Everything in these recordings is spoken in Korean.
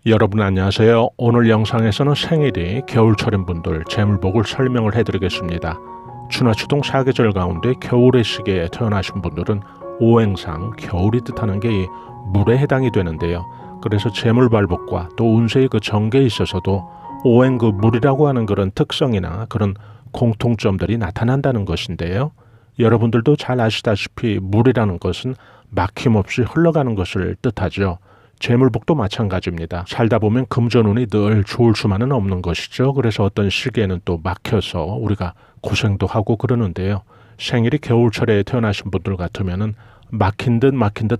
여러분 안녕하세요. 오늘 영상에서는 생일이 겨울철인 분들 재물복을 설명을 해드리겠습니다. 추나추동 사계절 가운데 겨울의 시기에 태어나신 분들은 오행상 겨울이 뜻하는 게 이 물에 해당이 되는데요. 그래서 재물발복과 또 운세의 그 전개에 있어서도 오행 그 물이라고 하는 그런 특성이나 그런 공통점들이 나타난다는 것인데요. 여러분들도 잘 아시다시피 물이라는 것은 막힘없이 흘러가는 것을 뜻하죠. 재물복도 마찬가지입니다. 살다 보면 금전운이 늘 좋을 수만은 없는 것이죠. 그래서 어떤 시기에는 또 막혀서 우리가 고생도 하고 그러는데요. 생일이 겨울철에 태어나신 분들 같으면은 막힌 듯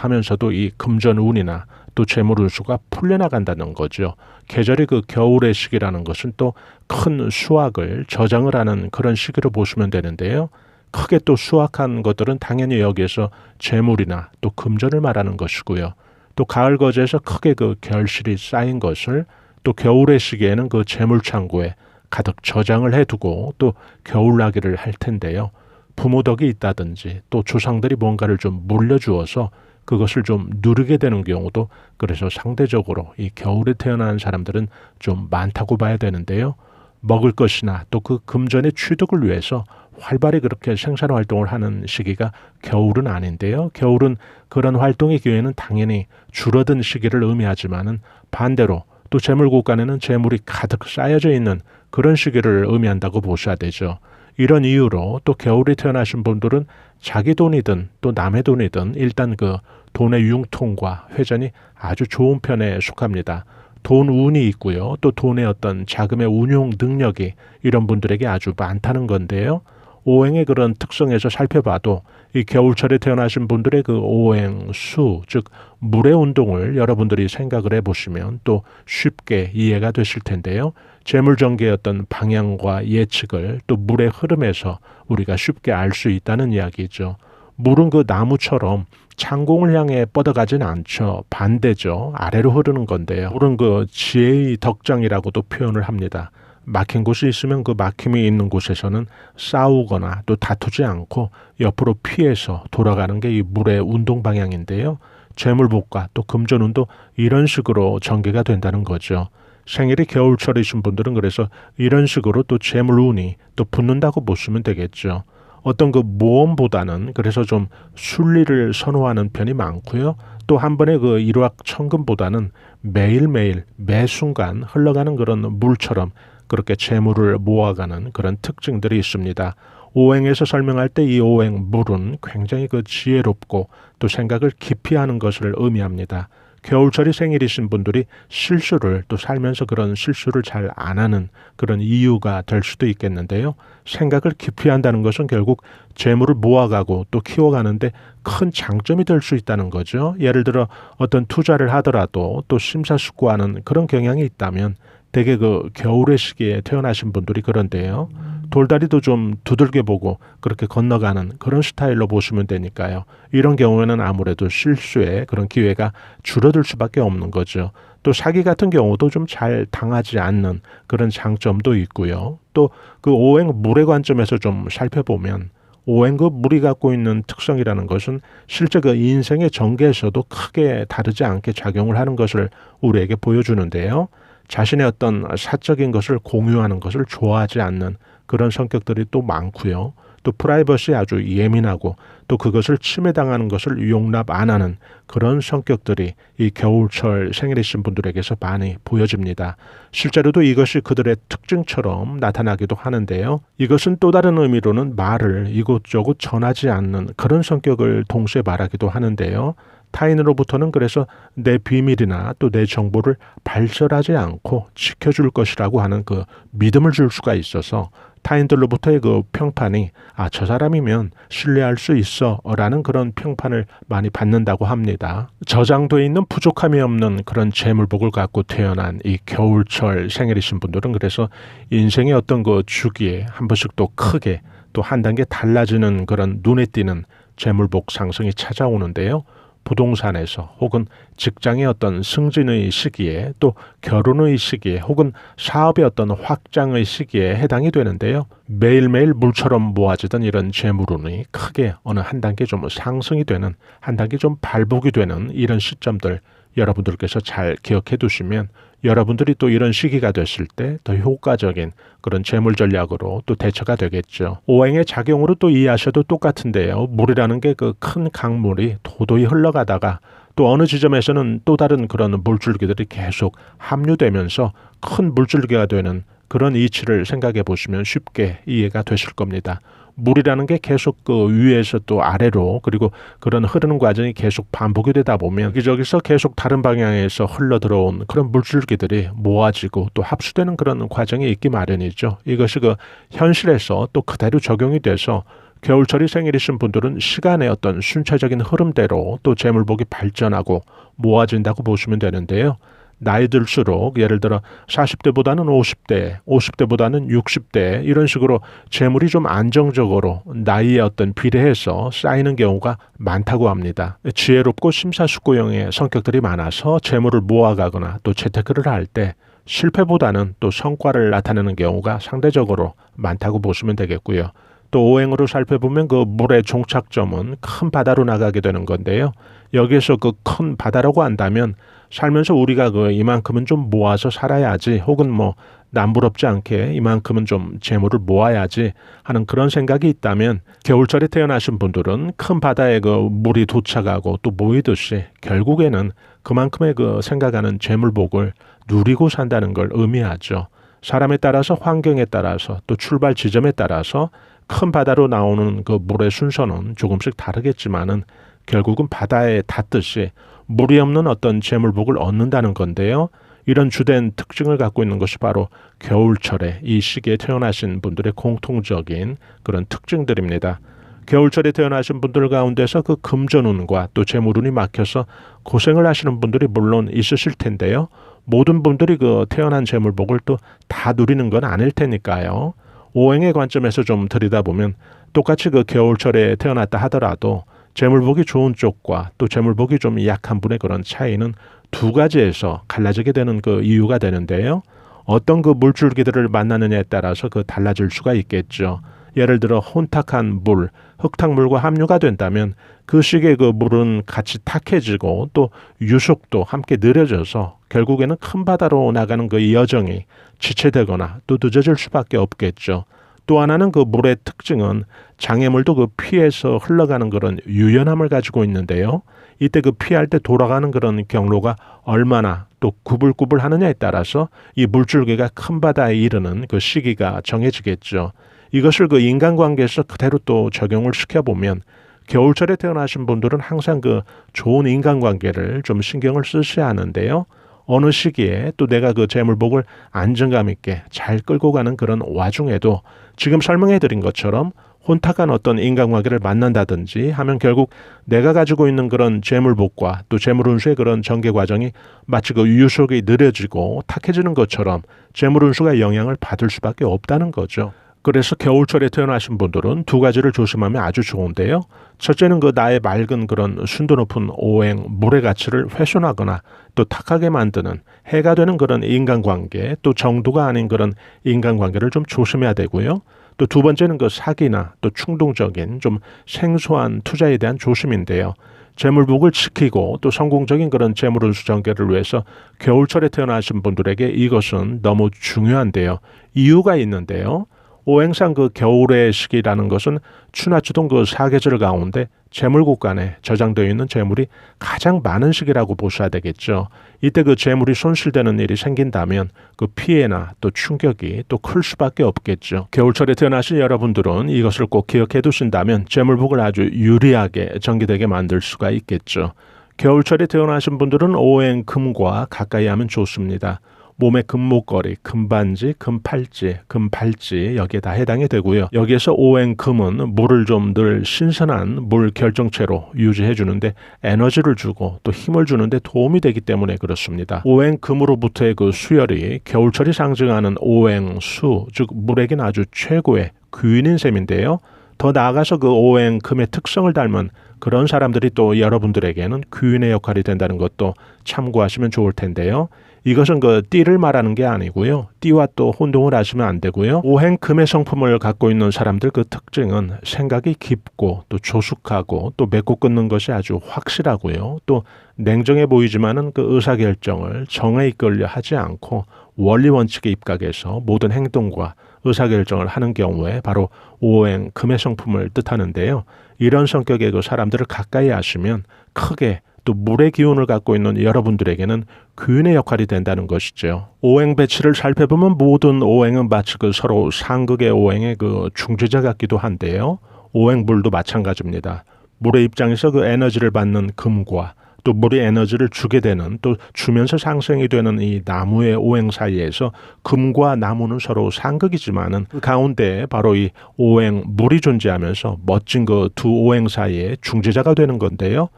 하면서도 이 금전운이나 또 재물운수가 풀려나간다는 거죠. 계절이 그 겨울의 시기라는 것은 또 큰 수확을 저장을 하는 그런 시기로 보시면 되는데요. 크게 또 수확한 것들은 당연히 여기에서 재물이나 또 금전을 말하는 것이고요. 또 가을 거제에서 크게 그 결실이 쌓인 것을 또 겨울의 시기에는 그 재물창고에 가득 저장을 해두고 또 겨울나기를 할 텐데요. 부모 덕이 있다든지 또 조상들이 뭔가를 좀 물려주어서 그것을 좀 누리게 되는 경우도 그래서 상대적으로 이 겨울에 태어난 사람들은 좀 많다고 봐야 되는데요. 먹을 것이나 또 그 금전의 취득을 위해서 활발히 그렇게 생산 활동을 하는 시기가 겨울은 아닌데요. 겨울은 그런 활동의 기회는 당연히 줄어든 시기를 의미하지만은 반대로 또 재물국간에는 재물이 가득 쌓여져 있는 그런 시기를 의미한다고 보셔야 되죠. 이런 이유로 또 겨울에 태어나신 분들은 자기 돈이든 또 남의 돈이든 일단 그 돈의 융통과 회전이 아주 좋은 편에 속합니다. 돈 운이 있고요. 또 돈의 어떤 자금의 운용 능력이 이런 분들에게 아주 많다는 건데요. 오행의 그런 특성에서 살펴봐도 이 겨울철에 태어나신 분들의 그 오행수, 즉 물의 운동을 여러분들이 생각을 해보시면 또 쉽게 이해가 되실 텐데요. 재물전개의 어떤 방향과 예측을 또 물의 흐름에서 우리가 쉽게 알 수 있다는 이야기죠. 물은 그 나무처럼 창공을 향해 뻗어가진 않죠. 반대죠. 아래로 흐르는 건데요. 물은 그 지혜의 덕장이라고도 표현을 합니다. 막힌 곳이 있으면 그 막힘이 있는 곳에서는 싸우거나 또 다투지 않고 옆으로 피해서 돌아가는 게 이 물의 운동 방향인데요. 재물복과 또 금전운도 이런 식으로 전개가 된다는 거죠. 생일이 겨울철이신 분들은 그래서 이런 식으로 또 재물운이 또 붙는다고 보시면 되겠죠. 어떤 그 모험보다는 그래서 좀 순리를 선호하는 편이 많고요. 또 한 번의 그 일확천금보다는 매일매일 매 순간 흘러가는 그런 물처럼 그렇게 재물을 모아가는 그런 특징들이 있습니다. 오행에서 설명할 때 이 오행 물은 굉장히 그 지혜롭고 또 생각을 깊이 하는 것을 의미합니다. 겨울철이 생일이신 분들이 실수를 또 살면서 그런 실수를 잘 안 하는 그런 이유가 될 수도 있겠는데요. 생각을 깊이 한다는 것은 결국 재물을 모아가고 또 키워가는데 큰 장점이 될 수 있다는 거죠. 예를 들어 어떤 투자를 하더라도 또 심사숙고하는 그런 경향이 있다면 대개 그 겨울의 시기에 태어나신 분들이 그런데요. 돌다리도 좀 두들겨 보고 그렇게 건너가는 그런 스타일로 보시면 되니까요. 이런 경우에는 아무래도 실수의 그런 기회가 줄어들 수밖에 없는 거죠. 또 사기 같은 경우도 좀 잘 당하지 않는 그런 장점도 있고요. 또 그 오행 물의 관점에서 좀 살펴보면 오행 그 물이 갖고 있는 특성이라는 것은 실제 그 인생의 전개에서도 크게 다르지 않게 작용을 하는 것을 우리에게 보여주는데요. 자신의 어떤 사적인 것을 공유하는 것을 좋아하지 않는 그런 성격들이 또 많고요. 또 프라이버시에 아주 예민하고 또 그것을 침해당하는 것을 용납 안 하는 그런 성격들이 이 겨울철 생일이신 분들에게서 많이 보여집니다. 실제로도 이것이 그들의 특징처럼 나타나기도 하는데요. 이것은 또 다른 의미로는 말을 이곳저곳 전하지 않는 그런 성격을 동시에 말하기도 하는데요. 타인으로부터는 그래서 내 비밀이나 또 내 정보를 발설하지 않고 지켜줄 것이라고 하는 그 믿음을 줄 수가 있어서 타인들로부터의 그 평판이 저 사람이면 신뢰할 수 있어 라는 그런 평판을 많이 받는다고 합니다. 저장돼 있는 부족함이 없는 그런 재물복을 갖고 태어난 이 겨울철 생일이신 분들은 그래서 인생의 어떤 그 주기에 한 번씩 또 크게 또 한 단계 달라지는 그런 눈에 띄는 재물복 상승이 찾아오는데요. 부동산에서 혹은 직장의 어떤 승진의 시기에 또 결혼의 시기에 혹은 사업의 어떤 확장의 시기에 해당이 되는데요. 매일매일 물처럼 모아지던 이런 재물운이 크게 어느 한 단계 좀 상승이 되는 한 단계 좀 발복이 되는 이런 시점들 여러분들께서 잘 기억해 두시면 여러분들이 또 이런 시기가 됐을 때 더 효과적인 그런 재물 전략으로 또 대처가 되겠죠. 오행의 작용으로 또 이해하셔도 똑같은데요. 물이라는 게 그 큰 강물이 도도히 흘러가다가 또 어느 지점에서는 또 다른 그런 물줄기들이 계속 합류되면서 큰 물줄기가 되는 그런 이치를 생각해 보시면 쉽게 이해가 되실 겁니다. 물이라는 게 계속 그 위에서 또 아래로 그리고 그런 흐르는 과정이 계속 반복이 되다 보면 여기저기서 계속 다른 방향에서 흘러 들어온 그런 물줄기들이 모아지고 또 합수되는 그런 과정이 있기 마련이죠. 이것이 그 현실에서 또 그대로 적용이 돼서 겨울철이 생일이신 분들은 시간의 어떤 순차적인 흐름대로 또 재물복이 발전하고 모아진다고 보시면 되는데요. 나이 들수록 예를 들어 40대보다는 50대, 50대보다는 60대 이런 식으로 재물이 좀 안정적으로 나이에 어떤 비례해서 쌓이는 경우가 많다고 합니다. 지혜롭고 심사숙고형의 성격들이 많아서 재물을 모아가거나 또 재테크를 할 때 실패보다는 또 성과를 나타내는 경우가 상대적으로 많다고 보시면 되겠고요. 또 오행으로 살펴보면 그 물의 종착점은 큰 바다로 나가게 되는 건데요. 여기에서 그 큰 바다라고 한다면 살면서 우리가 그 이만큼은 좀 모아서 살아야지 혹은 뭐 남부럽지 않게 이만큼은 좀 재물을 모아야지 하는 그런 생각이 있다면 겨울철에 태어나신 분들은 큰 바다에 그 물이 도착하고 또 모이듯이 결국에는 그만큼의 그 생각하는 재물복을 누리고 산다는 걸 의미하죠. 사람에 따라서 환경에 따라서 또 출발 지점에 따라서 큰 바다로 나오는 그 물의 순서는 조금씩 다르겠지만은 결국은 바다에 닿듯이 물이 없는 어떤 재물복을 얻는다는 건데요. 이런 주된 특징을 갖고 있는 것이 바로 겨울철에 이 시기에 태어나신 분들의 공통적인 그런 특징들입니다. 겨울철에 태어나신 분들 가운데서 그 금전운과 또 재물운이 막혀서 고생을 하시는 분들이 물론 있으실 텐데요. 모든 분들이 그 태어난 재물복을 또 다 누리는 건 아닐 테니까요. 오행의 관점에서 좀 들여다보면 똑같이 그 겨울철에 태어났다 하더라도 재물복이 좋은 쪽과 또 재물복이 좀 약한 분의 그런 차이는 두 가지에서 갈라지게 되는 그 이유가 되는데요. 어떤 그 물줄기들을 만나느냐에 따라서 그 달라질 수가 있겠죠. 예를 들어 혼탁한 물, 흙탕물과 함유가 된다면 그 시기에 그 물은 같이 탁해지고 또 유속도 함께 느려져서 결국에는 큰 바다로 나가는 그 여정이 지체되거나 또 늦어질 수밖에 없겠죠. 또 하나는 그 물의 특징은 장애물도 그 피해서 흘러가는 그런 유연함을 가지고 있는데요. 이때 그 피할 때 돌아가는 그런 경로가 얼마나 또 구불구불하느냐에 따라서 이 물줄기가 큰 바다에 이르는 그 시기가 정해지겠죠. 이것을 그 인간관계에서 그대로 또 적용을 시켜보면 겨울철에 태어나신 분들은 항상 그 좋은 인간관계를 좀 신경을 쓰셔야 하는데요. 어느 시기에 또 내가 그 재물복을 안정감 있게 잘 끌고 가는 그런 와중에도 지금 설명해 드린 것처럼 혼탁한 어떤 인간관계를 만난다든지 하면 결국 내가 가지고 있는 그런 재물복과 또 재물운수의 그런 전개 과정이 마치 그 유속이 느려지고 탁해지는 것처럼 재물운수가 영향을 받을 수밖에 없다는 거죠. 그래서 겨울철에 태어나신 분들은 두 가지를 조심하면 아주 좋은데요. 첫째는 그 나의 맑은 그런 순도 높은 오행, 물의 가치를 훼손하거나 또 탁하게 만드는 해가 되는 그런 인간관계, 또 정도가 아닌 그런 인간관계를 좀 조심해야 되고요. 또 두 번째는 그 사기나 또 충동적인 좀 생소한 투자에 대한 조심인데요. 재물복을 지키고 또 성공적인 그런 재물운수 전개를 위해서 겨울철에 태어나신 분들에게 이것은 너무 중요한데요. 이유가 있는데요. 오행상 그 겨울의 시기라는 것은 추나추동 그 사계절 가운데 재물국간에 저장되어 있는 재물이 가장 많은 시기라고 보셔야 되겠죠. 이때 그 재물이 손실되는 일이 생긴다면 그 피해나 또 충격이 또 클 수밖에 없겠죠. 겨울철에 태어나신 여러분들은 이것을 꼭 기억해 두신다면 재물복을 아주 유리하게 전개되게 만들 수가 있겠죠. 겨울철에 태어나신 분들은 오행 금과 가까이 하면 좋습니다. 몸에 금목걸이, 금반지, 금팔찌, 금발찌 여기에 다 해당이 되고요. 여기에서 오행 금은 물을 좀 늘 신선한 물 결정체로 유지해 주는데 에너지를 주고 또 힘을 주는데 도움이 되기 때문에 그렇습니다. 오행 금으로부터의 그 수열이 겨울철이 상징하는 오행 수, 즉 물에게는 아주 최고의 귀인인 셈인데요. 더 나아가서 그 오행 금의 특성을 닮은 그런 사람들이 또 여러분들에게는 귀인의 역할이 된다는 것도 참고하시면 좋을 텐데요. 이것은 그 띠를 말하는 게 아니고요. 띠와 또 혼동을 하시면 안 되고요. 오행 금의 성품을 갖고 있는 사람들 그 특징은 생각이 깊고 또 조숙하고 또 맺고 끊는 것이 아주 확실하고요. 또 냉정해 보이지만은 그 의사결정을 정에 이끌려 하지 않고 원리 원칙에 입각해서 모든 행동과 의사결정을 하는 경우에 바로 오행 금의 성품을 뜻하는데요. 이런 성격의 그 사람들을 가까이 하시면 크게 또 물의 기운을 갖고 있는 여러분들에게는 귀인의 역할이 된다는 것이죠. 오행 배치를 살펴보면 모든 오행은 마치 그 서로 상극의 오행의 그 중재자 같기도 한데요. 오행물도 마찬가지입니다. 물의 입장에서 그 에너지를 받는 금과 또 물이 에너지를 주게 되는 또 주면서 상승이 되는 이 나무의 오행 사이에서 금과 나무는 서로 상극이지만은 그 가운데 바로 이 오행 물이 존재하면서 멋진 그 두 오행 사이에 중재자가 되는 건데요.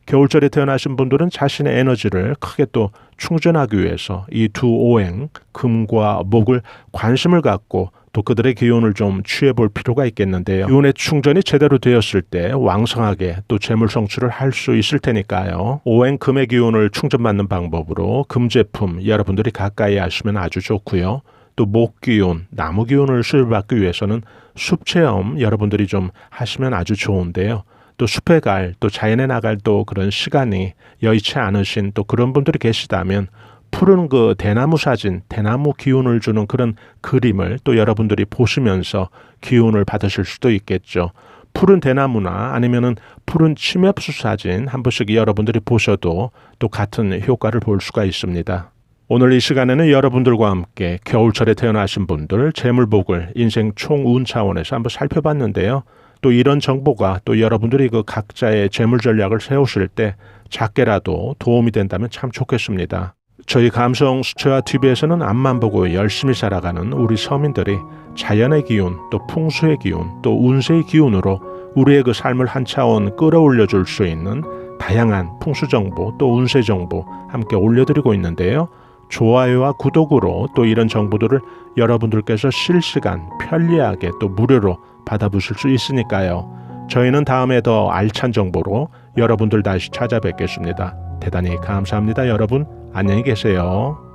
겨울철에 태어나신 분들은 자신의 에너지를 크게 또 충전하기 위해서 이 두 오행, 금과 목을 관심을 갖고 또 그들의 기운을 좀 취해볼 필요가 있겠는데요. 기운의 충전이 제대로 되었을 때 왕성하게 또 재물 성취를 할 수 있을 테니까요. 오행 금의 기운을 충전받는 방법으로 금 제품 여러분들이 가까이 하시면 아주 좋고요. 또 목 기운, 나무 기운을 수혈받기 위해서는 숲 체험 여러분들이 좀 하시면 아주 좋은데요. 또 숲에 갈, 또 자연에 나갈 또 그런 시간이 여의치 않으신 또 그런 분들이 계시다면 푸른 그 대나무 사진, 대나무 기운을 주는 그런 그림을 또 여러분들이 보시면서 기운을 받으실 수도 있겠죠. 푸른 대나무나 아니면은 푸른 침엽수 사진 한 번씩 여러분들이 보셔도 또 같은 효과를 볼 수가 있습니다. 오늘 이 시간에는 여러분들과 함께 겨울철에 태어나신 분들 재물복을 인생 총운 차원에서 한번 살펴봤는데요. 또 이런 정보가 또 여러분들이 그 각자의 재물 전략을 세우실 때 작게라도 도움이 된다면 참 좋겠습니다. 저희 감성 수채화 TV에서는 앞만 보고 열심히 살아가는 우리 서민들이 자연의 기운, 또 풍수의 기운, 또 운세의 기운으로 우리의 그 삶을 한 차원 끌어올려 줄 수 있는 다양한 풍수 정보, 또 운세 정보 함께 올려드리고 있는데요. 좋아요와 구독으로 또 이런 정보들을 여러분들께서 실시간 편리하게 또 무료로 받아보실 수 있으니까요. 저희는 다음에 더 알찬 정보로 여러분들 다시 찾아뵙겠습니다. 대단히 감사합니다. 여러분 안녕히 계세요.